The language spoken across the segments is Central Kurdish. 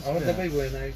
ئەوە دەبەی بۆ ناوی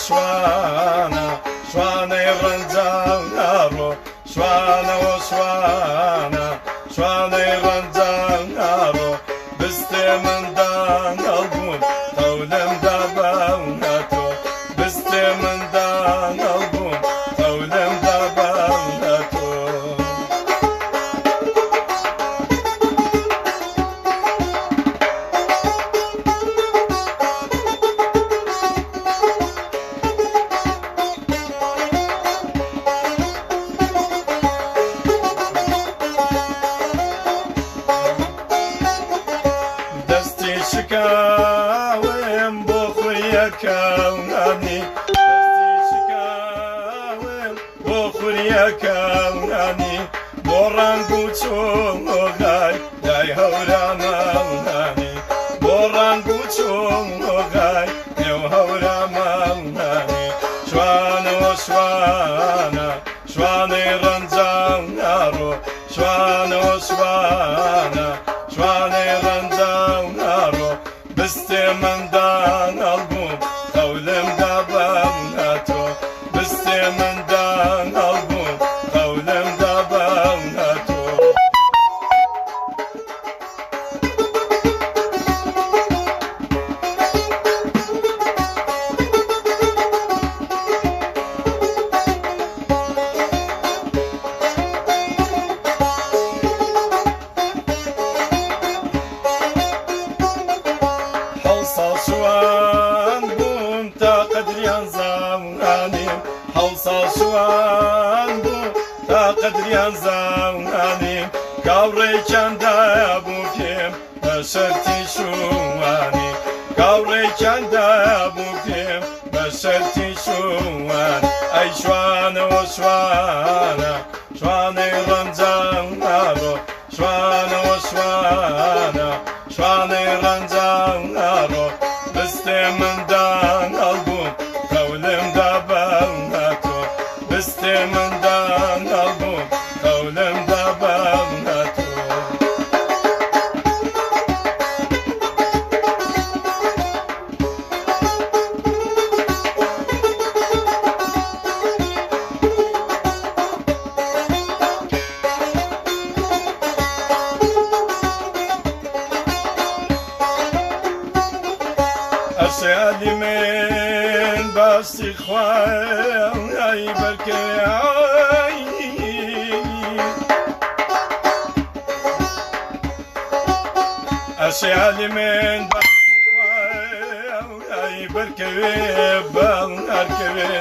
شوانە شوانەی ڕەنجاڕۆ شوانە شوانە شوانەی ڕەنجاڕۆ بستێ مندان هەڵبوون هەولەمدا باونەتۆ بستێ مندان هەڵبوون هەولەمدا باونەتۆ شکاوم بۆ خوریەکەونانی دەستی شکاوم بۆ خوریەکەونانی بۆ ڕنگ و چۆمۆگای لای هەورامەونانی بۆ ڕنگ و چۆمۆگای نێو هەورامەونانی شوانەوە شوانە شوانەی ڕەنجاوناڕۆ شوانەوە شوانە شوانەی ڕەنجاوناڕۆ بستێ مندان هەڵبوون هەولەمدا باونەتۆ بستێ مندان هەڵبوون هەولەمدا باونەتۆ ساڵ بووم تا قەدریان زاونانیم حەڵ ساڵ شوان بووم تا قەدریان زاونانیم کاوڕێکیان دابوو پێم بە شەرتی شووانی کاوڕێکیان دابوو پێم بە شەرتی شووان ئەی شوانەوە شوانە شوانەی ڕەنجاوناڕۆ شوانەوە شوانە شوانەی ڕەنجاوناڕۆ بستێ مندان هەڵبوون هەولەمدا باونەتۆ بستێ مندان هەڵبوون هەولەمدا باونەتۆ ئەشێلی من باستی خوای بەرکەی ئەشێلی من باستی خوای بەرکەوێ باونەرکەوێ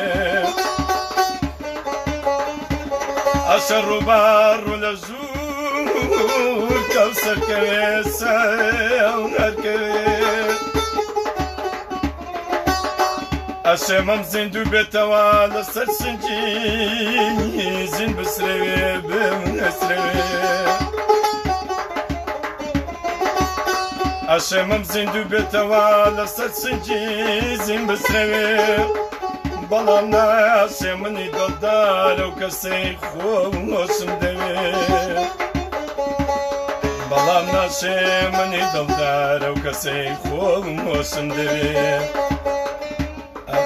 ئەشە ڕووبار ڕوو لە زوو کەوسەرکەوێ سەونەرکەوێ ئەشێمەم زیندوو بێتەوە لەسەر سنگی زین بسرەوێ بمنەسرەوێ ئەشێمەم زیندوو بێتەوە لەسەر سنگی زین بسرەوێ بەڵام ناشێ منی دڵدارە و کەسەی خۆشم دەوێ بەڵام ناشێ منی دڵدارە و کەسەی خۆشم دەوێ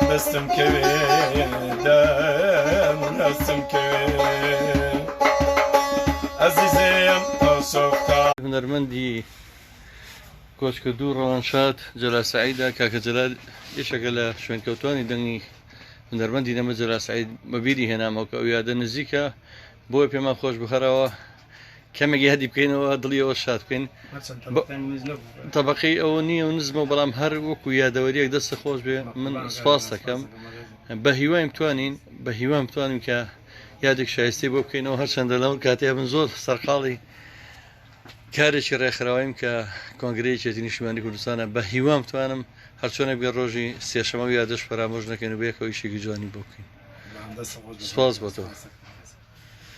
دەستم کەوێ دەستم کەوێ ئەزیزێم ئەوسۆفتا هونەرمەندی کۆچکە دوو ڕەوانشاد جەلال سەعیدە کاکە جەلال یەکێکە لە شوێنکەوتوانی دەنگی هونەرمەندی نەمە جەلال سەعید بەبیری هێنامەوە کە ئەو یادە نزیکە بۆی پێمان خۆش بخەرەوە کەمێک یادی بکەینەوە دڵیەوە شاد بکەین هەرچەند تەبەقەکانی نز نەبوو. تەبەقەی ئەوە نییە و نزمە بەڵام هەر وەکو یادەوەریەک دەستە خۆش بێ من سپاس دەکەم بە هیوایم بتوانین کە یادێک شایستی بۆ بکەینەوە هەرچەندە لەو کاتێ من زۆر سەرقاڵی کارێکی ڕێکخراویم کە کۆنگرەیەکێتی نیشتیمانی کوردستانە بە هیوام توانم هەرچۆنە بێ ڕۆژی سێشەمە و یادەش فەرامۆژ نەکەین و بێکەوە ئیشێکی جوانی بۆ بکەین. سپاس بۆ تۆ.